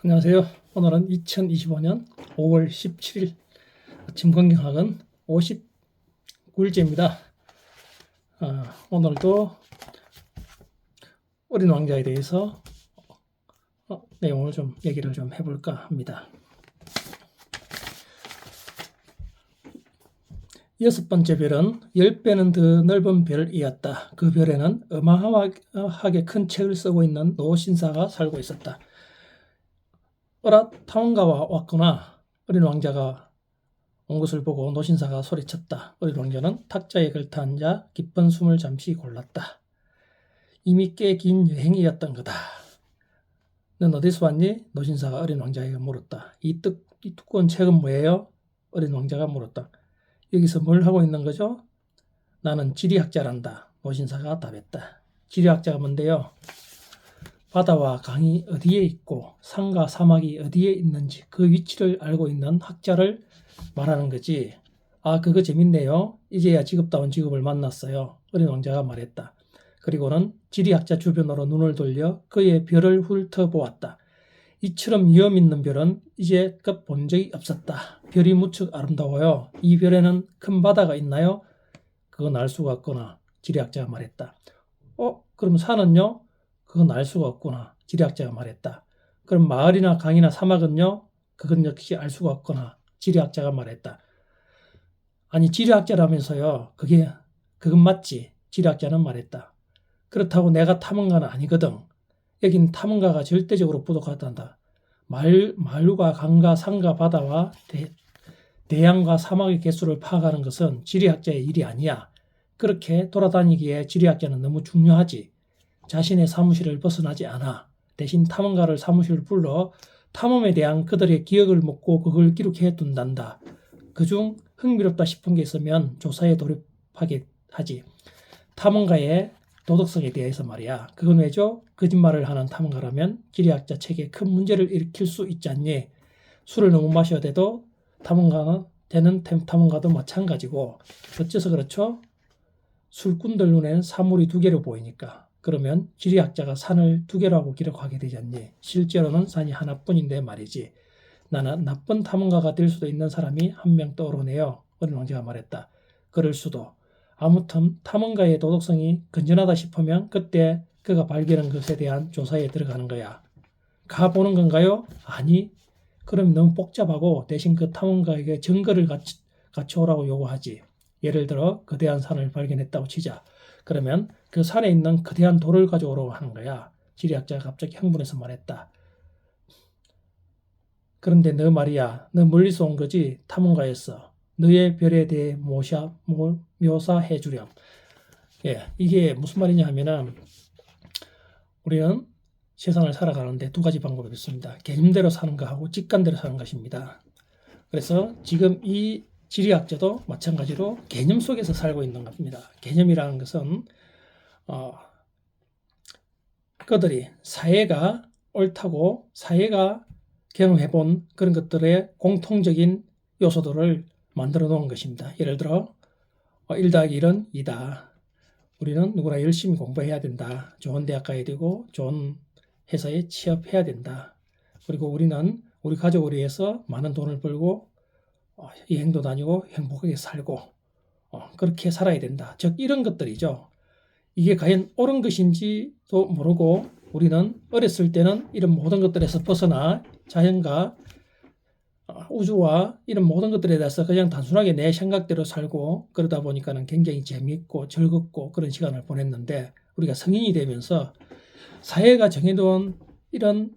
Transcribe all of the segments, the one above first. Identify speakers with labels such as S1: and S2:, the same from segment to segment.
S1: 안녕하세요. 오늘은 2025년 5월 17일 아침 건강학은 59일째입니다. 오늘도 어린 왕자에 대해서 내용을 좀 얘기를 좀 해볼까 합니다. 6번째 별은 10배는 더 넓은 별이었다. 그 별에는 어마어마하게 큰 책을 쓰고 있는 노신사가 살고 있었다. 어라 탐험가가 왔구나. 어린 왕자가 온 것을 보고 노신사가 소리쳤다. 어린 왕자는 탁자에 걸터 앉아 깊은 숨을 잠시 골랐다. 이미 꽤 긴 여행이었던 거다. 넌 어디서 왔니? 노신사가 어린 왕자에게 물었다. 이 두꺼운 책은 뭐예요? 어린 왕자가 물었다. 여기서 뭘 하고 있는 거죠? 나는 지리학자란다. 노신사가 답했다. 지리학자가 뭔데요? 바다와 강이 어디에 있고 산과 사막이 어디에 있는지 그 위치를 알고 있는 학자를 말하는 거지. 아, 그거 재밌네요. 이제야 직업다운 직업을 만났어요. 어린 왕자가 말했다. 그리고는 지리학자 주변으로 눈을 돌려 그의 별을 훑어보았다. 이처럼 위험 있는 별은 이제껏 본 적이 없었다. 별이 무척 아름다워요. 이 별에는 큰 바다가 있나요? 그건 알 수가 없구나. 지리학자가 말했다. 그럼 산은요? 그건 알 수가 없구나. 지리학자가 말했다. 그럼 마을이나 강이나 사막은요? 그건 역시 알 수가 없구나. 지리학자가 말했다. 아니, 지리학자라면서요. 그건 맞지. 지리학자는 말했다. 그렇다고 내가 탐험가는 아니거든. 여긴 탐험가가 절대적으로 부족하단다. 마을과 강과 산과 바다와 대양과 사막의 개수를 파악하는 것은 지리학자의 일이 아니야. 그렇게 돌아다니기에 지리학자는 너무 중요하지. 자신의 사무실을 벗어나지 않아. 대신 탐험가를 사무실을 불러 탐험에 대한 그들의 기억을 묻고 그걸 기록해 둔단다. 그중 흥미롭다 싶은 게 있으면 조사에 돌입하게 하지. 탐험가의 도덕성에 대해서 말이야. 그건 왜죠? 거짓말을 하는 탐험가라면 지리학자 책에 큰 문제를 일으킬 수 있지 않니? 술을 너무 마셔야 돼도 탐험가도 마찬가지고. 어째서 그렇죠? 술꾼들 눈엔 사물이 두 개로 보이니까. 그러면 지리학자가 산을 두 개라고 기록하게 되지 않니? 실제로는 산이 하나뿐인데 말이지. 나는 나쁜 탐험가가 될 수도 있는 사람이 한 명 떠오르네요. 어린 왕자가 말했다. 그럴 수도. 아무튼 탐험가의 도덕성이 건전하다 싶으면 그때 그가 발견한 것에 대한 조사에 들어가는 거야. 가보는 건가요? 아니. 그럼 너무 복잡하고 대신 그 탐험가에게 증거를 갖춰오라고 요구하지. 예를 들어 거대한 산을 발견했다고 치자. 그러면 그 산에 있는 거대한 돌을 가져오라고 하는 거야. 지리학자가 갑자기 흥분해서 말했다. 그런데 너 말이야. 너 멀리서 온 거지? 탐험가였어. 너의 별에 대해 묘사해 주렴. 예, 이게 무슨 말이냐 하면은 우리는 세상을 살아가는데 두 가지 방법이 있습니다. 개념대로 사는 것하고 직관대로 사는 것입니다. 그래서 지금 이 지리학자도 마찬가지로 개념 속에서 살고 있는 겁니다. 개념이라는 것은 그들이 사회가 옳다고 사회가 경험해본 그런 것들의 공통적인 요소들을 만들어 놓은 것입니다. 예를 들어 1 더하기 1은 2다. 우리는 누구나 열심히 공부해야 된다. 좋은 대학 가야 되고 좋은 회사에 취업해야 된다. 그리고 우리는 우리 가족을 위해서 많은 돈을 벌고 여행도 다니고 행복하게 살고 그렇게 살아야 된다. 즉 이런 것들이죠. 이게 과연 옳은 것인지도 모르고 우리는 어렸을 때는 이런 모든 것들에서 벗어나 자연과 우주와 이런 모든 것들에 대해서 그냥 단순하게 내 생각대로 살고 그러다 보니까는 굉장히 재미있고 즐겁고 그런 시간을 보냈는데 우리가 성인이 되면서 사회가 정해놓은 이런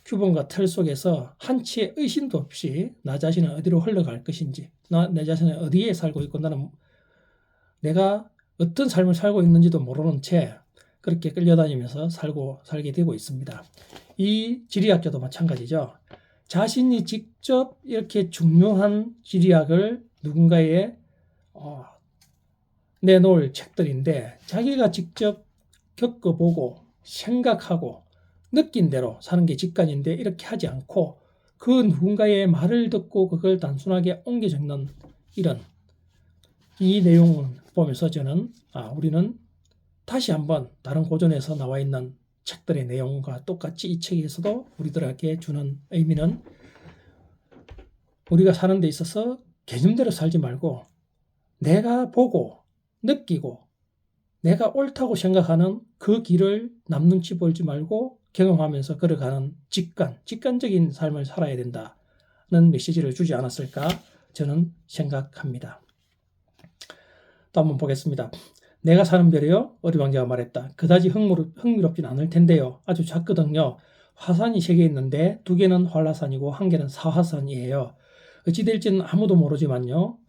S1: 규범과 틀 속에서 한치의 의심도 없이 나 자신은 어디로 흘러갈 것인지 내 자신은 어디에 살고 있고 나는 내가 어떤 삶을 살고 있는지도 모르는 채 그렇게 끌려다니면서 살게 되고 있습니다. 이 지리학자도 마찬가지죠. 자신이 직접 이렇게 중요한 지리학을 누군가에 내놓을 책들인데 자기가 직접 겪어보고 생각하고 느낀 대로 사는 게 직관인데 이렇게 하지 않고 그 누군가의 말을 듣고 그걸 단순하게 옮겨 적는 이런 이 내용을 보면서 저는 우리는 다시 한번 다른 고전에서 나와 있는 책들의 내용과 똑같이 이 책에서도 우리들에게 주는 의미는 우리가 사는 데 있어서 개념대로 살지 말고 내가 보고 느끼고 내가 옳다고 생각하는 그 길을 남 눈치 보지 말고 경험하면서 걸어가는 직관적인 삶을 살아야 된다는 메시지를 주지 않았을까 저는 생각합니다. 또 한번 보겠습니다. 내가 사는 별이요, 어리 왕자가 말했다. 그다지 흥미롭진 않을 텐데요. 아주 작거든요. 화산이 3개 있는데 2개는 활화산이고 1개는 사화산이에요. 어찌 될지는 아무도 모르지만요.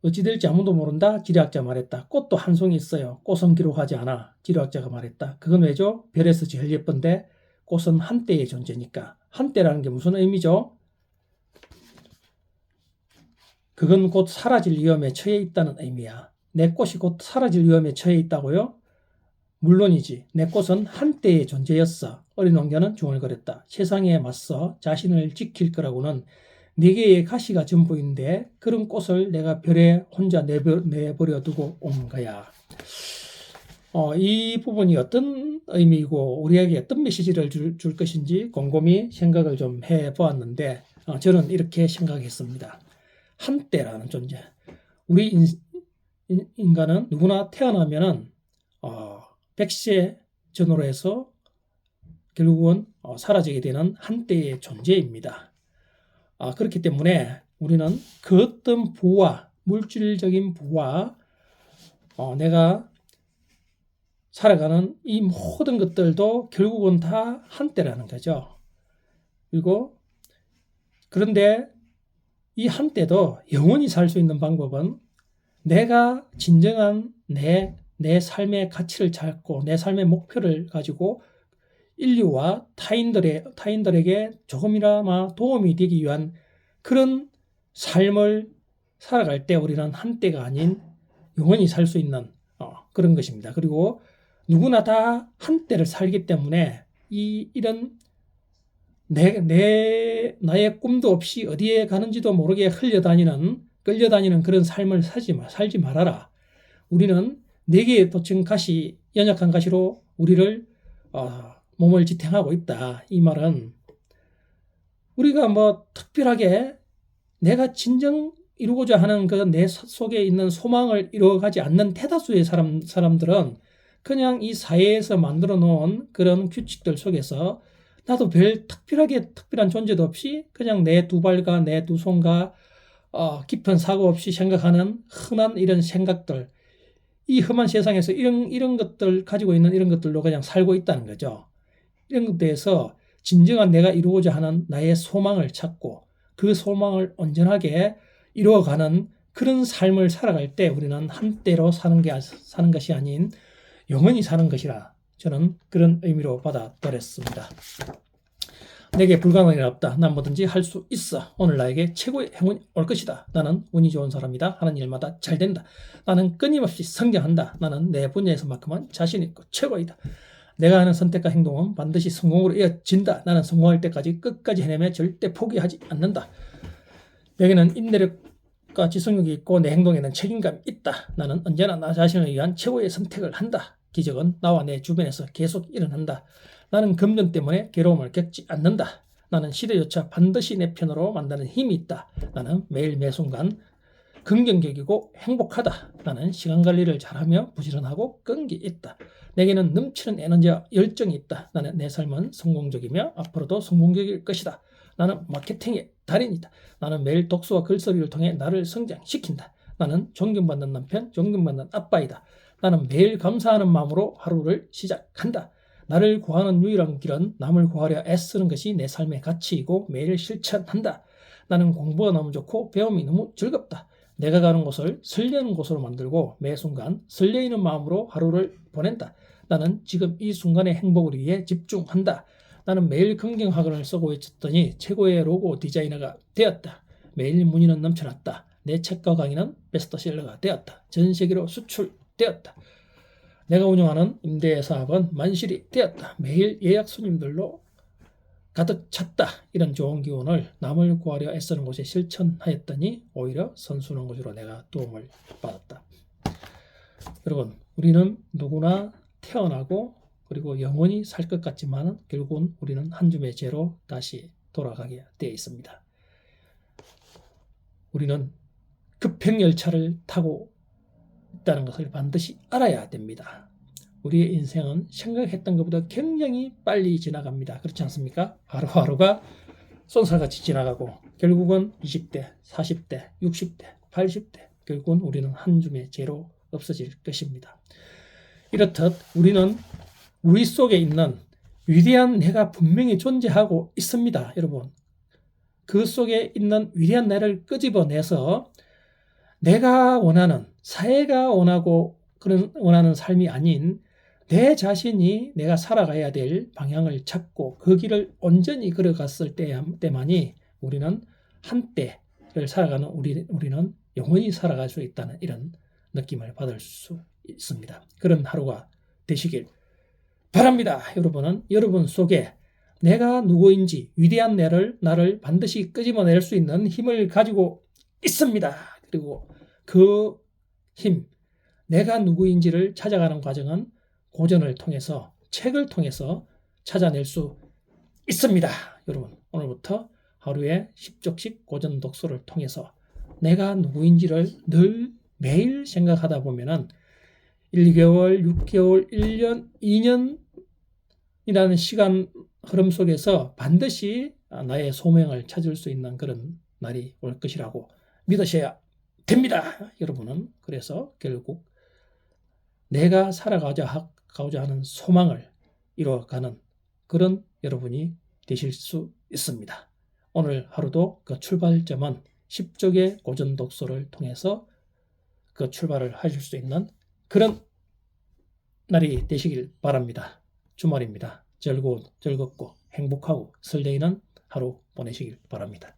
S1: 어찌 될지 아무도 모른다. 지리학자 말했다. 꽃도 한 송이 있어요. 꽃은 기록하지 않아. 지리학자가 말했다. 그건 왜죠? 별에서 제일 예쁜데 꽃은 한때의 존재니까. 한때라는 게 무슨 의미죠? 그건 곧 사라질 위험에 처해 있다는 의미야. 내 꽃이 곧 사라질 위험에 처해 있다고요? 물론이지. 내 꽃은 한때의 존재였어. 어린 왕자는 중얼거렸다. 세상에 맞서 자신을 지킬 거라고는 4개의 가시가 전부인데 그런 꽃을 내가 별에 혼자 내버려 두고 온 거야. 이 부분이 어떤 의미이고 우리에게 어떤 메시지를 줄 것인지 곰곰이 생각을 좀 해보았는데 저는 이렇게 생각했습니다. 한때라는 존재. 우리 인간은 누구나 태어나면은 백세 전후로 해서 결국은 사라지게 되는 한때의 존재입니다. 그렇기 때문에 우리는 그 어떤 부와 물질적인 부와 내가 살아가는 이 모든 것들도 결국은 다 한때라는 거죠. 그리고 그런데 이 한때도 영원히 살 수 있는 방법은 내가 진정한 내 삶의 가치를 찾고 내 삶의 목표를 가지고 인류와 타인들에게 조금이나마 도움이 되기 위한 그런 삶을 살아갈 때 우리는 한때가 아닌 영원히 살 수 있는 그런 것입니다. 그리고 누구나 다 한때를 살기 때문에 이런 나의 꿈도 없이 어디에 가는지도 모르게 끌려다니는 그런 삶을 살지 말아라. 우리는 4개의 도층 가시, 연약한 가시로 우리를 몸을 지탱하고 있다. 이 말은 우리가 특별하게 내가 진정 이루고자 하는 그 내 속에 있는 소망을 이루어가지 않는 대다수의 사람들은 그냥 이 사회에서 만들어 놓은 그런 규칙들 속에서 나도 특별한 존재도 없이 그냥 내 2발과 내 2손과 깊은 사고 없이 생각하는 흔한 이런 생각들, 이 험한 세상에서 이런 것들 가지고 있는 이런 것들로 그냥 살고 있다는 거죠. 이런 것들에서 진정한 내가 이루고자 하는 나의 소망을 찾고 그 소망을 온전하게 이루어가는 그런 삶을 살아갈 때 우리는 한때로 사는 것이 아닌 영원히 사는 것이라 저는 그런 의미로 받아들였습니다. 내게 불가능한 일 없다. 난 뭐든지 할 수 있어. 오늘 나에게 최고의 행운이 올 것이다. 나는 운이 좋은 사람이다. 하는 일마다 잘 된다. 나는 끊임없이 성장한다. 나는 내 분야에서만큼은 자신 있고 최고이다. 내가 하는 선택과 행동은 반드시 성공으로 이어진다. 나는 성공할 때까지 끝까지 해내며 절대 포기하지 않는다. 내게는 인내력과 지속력이 있고 내 행동에는 책임감이 있다. 나는 언제나 나 자신을 위한 최고의 선택을 한다. 기적은 나와 내 주변에서 계속 일어난다. 나는 금전 때문에 괴로움을 겪지 않는다. 나는 시대조차 반드시 내 편으로 만드는 힘이 있다. 나는 매일 매순간 긍정적이고 행복하다. 나는 시간 관리를 잘하며 부지런하고 끈기 있다. 내게는 넘치는 에너지와 열정이 있다. 나는 내 삶은 성공적이며 앞으로도 성공적일 것이다. 나는 마케팅의 달인이다. 나는 매일 독서와 글쓰기를 통해 나를 성장시킨다. 나는 존경받는 남편, 존경받는 아빠이다. 나는 매일 감사하는 마음으로 하루를 시작한다. 나를 구하는 유일한 길은 남을 구하려 애쓰는 것이 내 삶의 가치이고 매일 실천한다. 나는 공부가 너무 좋고 배움이 너무 즐겁다. 내가 가는 곳을 설레는 곳으로 만들고 매 순간 설레이는 마음으로 하루를 보낸다. 나는 지금 이 순간의 행복을 위해 집중한다. 나는 매일 긍정학원을 쓰고 있었더니 최고의 로고 디자이너가 되었다. 매일 문의는 넘쳐났다. 내 책과 강의는 베스트셀러가 되었다. 전 세계로 수출되었다. 내가 운영하는 임대 사업은 만실이 되었다. 매일 예약 손님들로 가득 찼다. 이런 좋은 기운을 남을 구하려 애쓰는 곳에 실천하였더니 오히려 선순환 곳으로 내가 도움을 받았다. 여러분, 우리는 누구나 태어나고 그리고 영원히 살 것 같지만 결국은 우리는 한 줌의 죄로 다시 돌아가게 되어 있습니다. 우리는 급행열차를 타고 있다는 것을 반드시 알아야 됩니다. 우리의 인생은 생각했던 것보다 굉장히 빨리 지나갑니다. 그렇지 않습니까? 하루하루가 쏜살같이 지나가고 결국은 20대, 40대, 60대, 80대 결국은 우리는 한 줌의 죄로 없어질 것입니다. 이렇듯 우리는 우리 속에 있는 위대한 내가 분명히 존재하고 있습니다. 여러분, 그 속에 있는 위대한 나를 끄집어내서 내가 원하는, 사회가 원하는 삶이 아닌 내 자신이 내가 살아가야 될 방향을 잡고 그 길을 온전히 걸어갔을 때만이 우리는 한때를 살아가는 우리는 영원히 살아갈 수 있다는 이런 느낌을 받을 수 있습니다. 그런 하루가 되시길 바랍니다. 여러분은 여러분 속에 내가 누구인지 위대한 나를 반드시 끄집어낼 수 있는 힘을 가지고 있습니다. 그리고 그 힘, 내가 누구인지를 찾아가는 과정은 고전을 통해서, 책을 통해서 찾아낼 수 있습니다. 여러분, 오늘부터 하루에 10쪽씩 고전 독서를 통해서 내가 누구인지를 늘 매일 생각하다 보면은 1개월, 6개월, 1년, 2년이라는 시간 흐름 속에서 반드시 나의 소명을 찾을 수 있는 그런 날이 올 것이라고 믿으셔야 됩니다. 여러분은 그래서 결국 내가 살아가고자 하는 소망을 이뤄가는 그런 여러분이 되실 수 있습니다. 오늘 하루도 그 출발점은 10쪽의 고전 독서를 통해서 그 출발을 하실 수 있는 그런 날이 되시길 바랍니다. 주말입니다. 즐겁고 행복하고 설레이는 하루 보내시길 바랍니다.